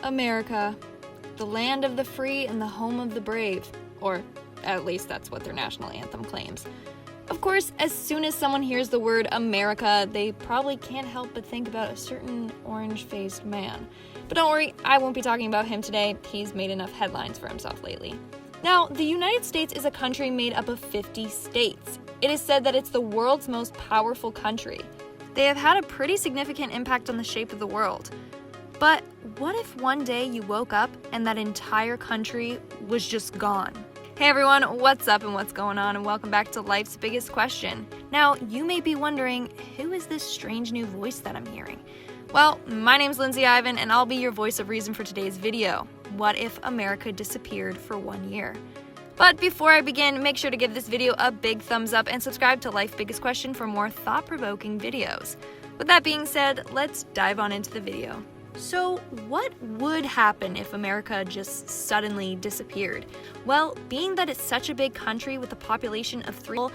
America, the land of the free and the home of the brave, or at least that's what their national anthem claims. Of course, as soon as someone hears the word America, they probably can't help but think about a certain orange-faced man. But don't worry, I won't be talking about him today. He's made enough headlines for himself lately. Now, the United States is a country made up of 50 states. It is said that it's the world's most powerful country. They have had a pretty significant impact on the shape of the world. But what if one day you woke up and that entire country was just gone? Hey everyone, what's up and what's going on, and welcome back to Life's Biggest Question. Now, you may be wondering, who is this strange new voice that I'm hearing? Well, my name's Lindsay Ivan, and I'll be your voice of reason for today's video. What if America disappeared for 1 year? But before I begin, make sure to give this video a big thumbs up and subscribe to Life's Biggest Question for more thought-provoking videos. With that being said, let's dive on into the video. So, what would happen if America just suddenly disappeared? Well, being that it's such a big country with a population of 3,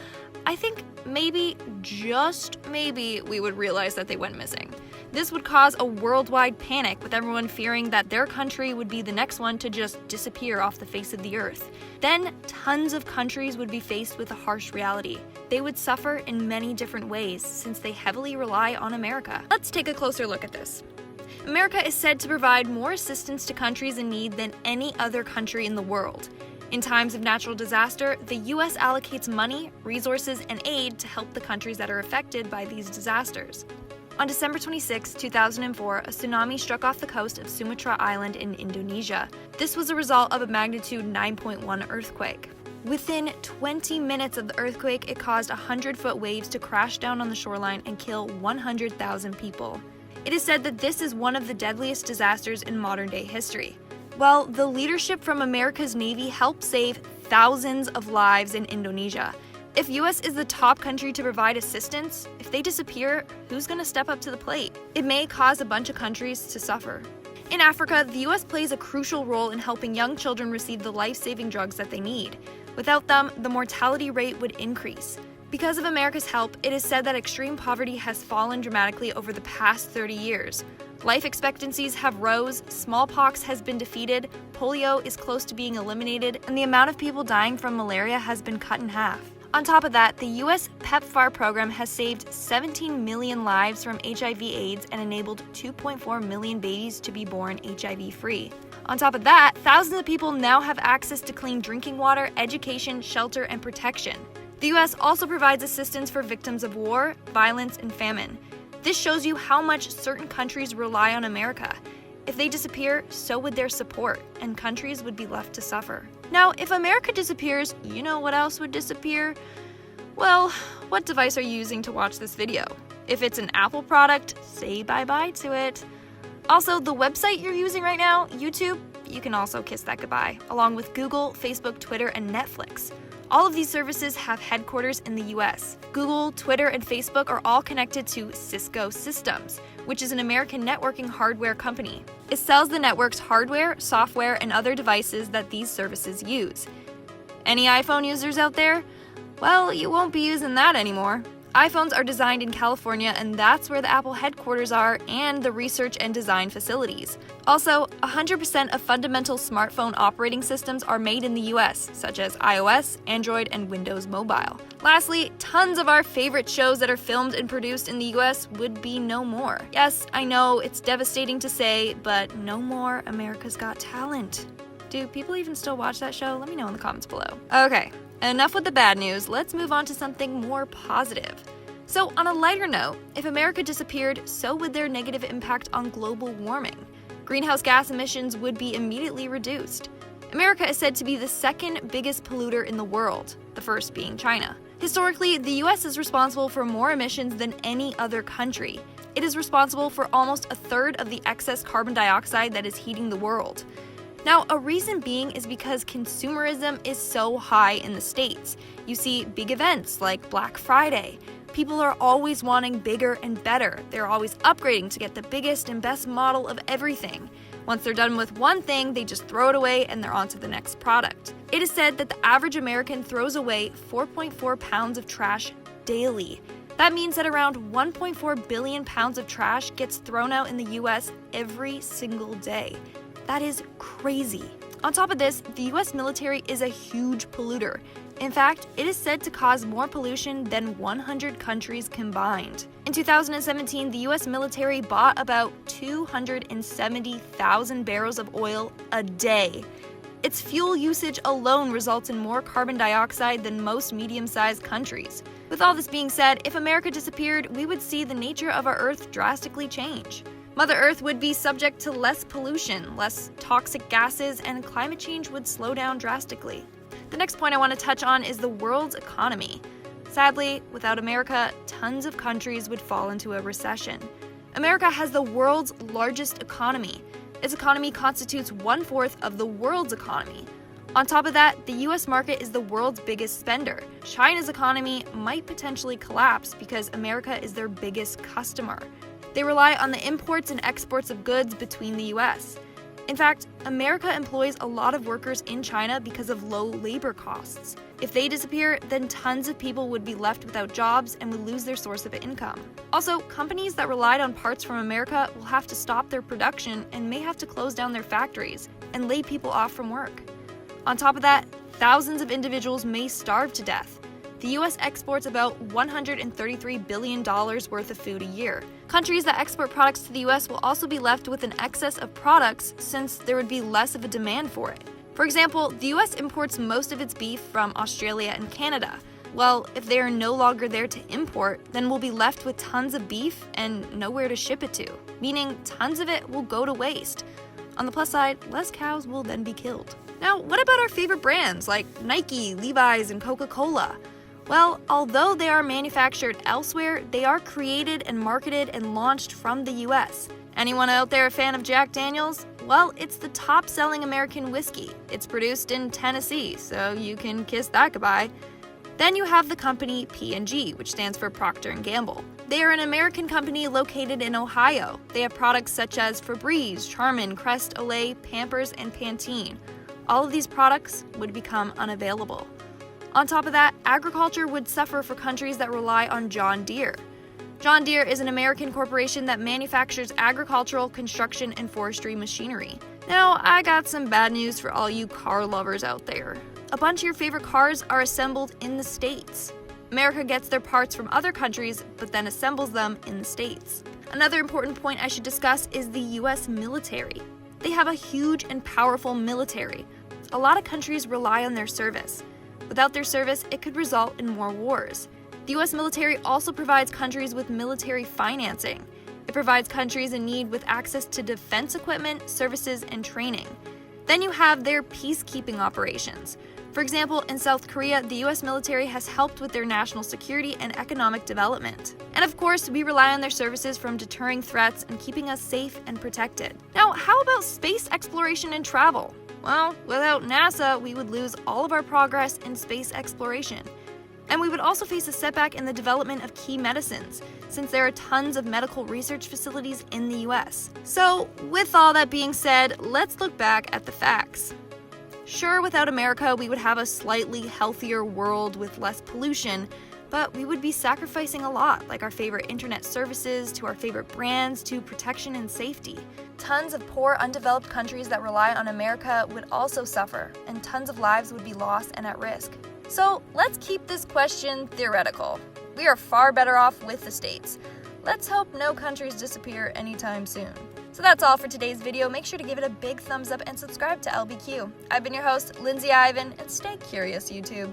I think maybe, just maybe, we would realize that they went missing. This would cause a worldwide panic, with everyone fearing that their country would be the next one to just disappear off the face of the earth. Then, tons of countries would be faced with a harsh reality. They would suffer in many different ways, since they heavily rely on America. Let's take a closer look at this. America is said to provide more assistance to countries in need than any other country in the world. In times of natural disaster, the U.S. allocates money, resources, and aid to help the countries that are affected by these disasters. On December 26, 2004, a tsunami struck off the coast of Sumatra Island in Indonesia. This was a result of a magnitude 9.1 earthquake. Within 20 minutes of the earthquake, it caused 100-foot waves to crash down on the shoreline and kill 100,000 people. It is said that this is one of the deadliest disasters in modern-day history. Well, the leadership from America's Navy helped save thousands of lives in Indonesia. If US is the top country to provide assistance, if they disappear, who's going to step up to the plate? It may cause a bunch of countries to suffer. In Africa, the US plays a crucial role in helping young children receive the life-saving drugs that they need. Without them, the mortality rate would increase. Because of America's help, it is said that extreme poverty has fallen dramatically over the past 30 years. Life expectancies have rose, smallpox has been defeated, polio is close to being eliminated, and the amount of people dying from malaria has been cut in half. On top of that, the U.S. PEPFAR program has saved 17 million lives from HIV/AIDS and enabled 2.4 million babies to be born HIV-free. On top of that, thousands of people now have access to clean drinking water, education, shelter, and protection. The U.S. also provides assistance for victims of war, violence, and famine. This shows you how much certain countries rely on America. If they disappear, so would their support, and countries would be left to suffer. Now, if America disappears, you know what else would disappear? Well, what device are you using to watch this video? If it's an Apple product, say bye-bye to it. Also, the website you're using right now, YouTube, you can also kiss that goodbye, along with Google, Facebook, Twitter, and Netflix. All of these services have headquarters in the US. Google, Twitter, and Facebook are all connected to Cisco Systems, which is an American networking hardware company. It sells the network's hardware, software, and other devices that these services use. Any iPhone users out there? Well, you won't be using that anymore. iPhones are designed in California, and that's where the Apple headquarters are and the research and design facilities. Also, 100% of fundamental smartphone operating systems are made in the US, such as iOS, Android, and Windows Mobile. Lastly, tons of our favorite shows that are filmed and produced in the US would be no more. Yes, I know, it's devastating to say, but no more America's Got Talent. Do people even still watch that show? Let me know in the comments below. Okay. Enough with the bad news, let's move on to something more positive. So, on a lighter note, if America disappeared, so would their negative impact on global warming. Greenhouse gas emissions would be immediately reduced. America is said to be the second biggest polluter in the world, the first being China. Historically, the US is responsible for more emissions than any other country. It is responsible for almost a third of the excess carbon dioxide that is heating the world. Now, a reason being is because consumerism is so high in the States. You see big events like Black Friday. People are always wanting bigger and better. They're always upgrading to get the biggest and best model of everything. Once they're done with one thing, they just throw it away and they're on to the next product. It is said that the average American throws away 4.4 pounds of trash daily. That means that around 1.4 billion pounds of trash gets thrown out in the US every single day. That is crazy. On top of this, the US military is a huge polluter. In fact, it is said to cause more pollution than 100 countries combined. In 2017, the US military bought about 270,000 barrels of oil a day. Its fuel usage alone results in more carbon dioxide than most medium-sized countries. With all this being said, if America disappeared, we would see the nature of our Earth drastically change. Mother Earth would be subject to less pollution, less toxic gases, and climate change would slow down drastically. The next point I want to touch on is the world's economy. Sadly, without America, tons of countries would fall into a recession. America has the world's largest economy. Its economy constitutes 1/4 of the world's economy. On top of that, the US market is the world's biggest spender. China's economy might potentially collapse because America is their biggest customer. They rely on the imports and exports of goods between the US. In fact, America employs a lot of workers in China because of low labor costs. If they disappear, then tons of people would be left without jobs and would lose their source of income. Also, companies that relied on parts from America will have to stop their production and may have to close down their factories and lay people off from work. On top of that, thousands of individuals may starve to death. The US exports about $133 billion worth of food a year. Countries that export products to the US will also be left with an excess of products since there would be less of a demand for it. For example, the US imports most of its beef from Australia and Canada. Well, if they are no longer there to import, then we'll be left with tons of beef and nowhere to ship it to, meaning tons of it will go to waste. On the plus side, less cows will then be killed. Now, what about our favorite brands like Nike, Levi's, and Coca-Cola? Well, although they are manufactured elsewhere, they are created and marketed and launched from the US. Anyone out there a fan of Jack Daniel's? Well, it's the top-selling American whiskey. It's produced in Tennessee, so you can kiss that goodbye. Then you have the company P&G, which stands for Procter & Gamble. They are an American company located in Ohio. They have products such as Febreze, Charmin, Crest, Olay, Pampers, and Pantene. All of these products would become unavailable. On top of that, agriculture would suffer for countries that rely on John Deere. John Deere is an American corporation that manufactures agricultural, construction, and forestry machinery. Now, I got some bad news for all you car lovers out there. A bunch of your favorite cars are assembled in the States. America gets their parts from other countries, but then assembles them in the States. Another important point I should discuss is the US military. They have a huge and powerful military. A lot of countries rely on their service. Without their service, it could result in more wars. The US military also provides countries with military financing. It provides countries in need with access to defense equipment, services, and training. Then you have their peacekeeping operations. For example, in South Korea, the US military has helped with their national security and economic development. And of course, we rely on their services from deterring threats and keeping us safe and protected. Now, how about space exploration and travel? Well, without NASA, we would lose all of our progress in space exploration. And we would also face a setback in the development of key medicines, since there are tons of medical research facilities in the US. So, with all that being said, let's look back at the facts. Sure, without America, we would have a slightly healthier world with less pollution, but we would be sacrificing a lot, like our favorite internet services, to our favorite brands, to protection and safety. Tons of poor, undeveloped countries that rely on America would also suffer, and tons of lives would be lost and at risk. So let's keep this question theoretical. We are far better off with the States. Let's hope no countries disappear anytime soon. So that's all for today's video. Make sure to give it a big thumbs up and subscribe to LBQ. I've been your host, Lindsay Ivan, and stay curious, YouTube.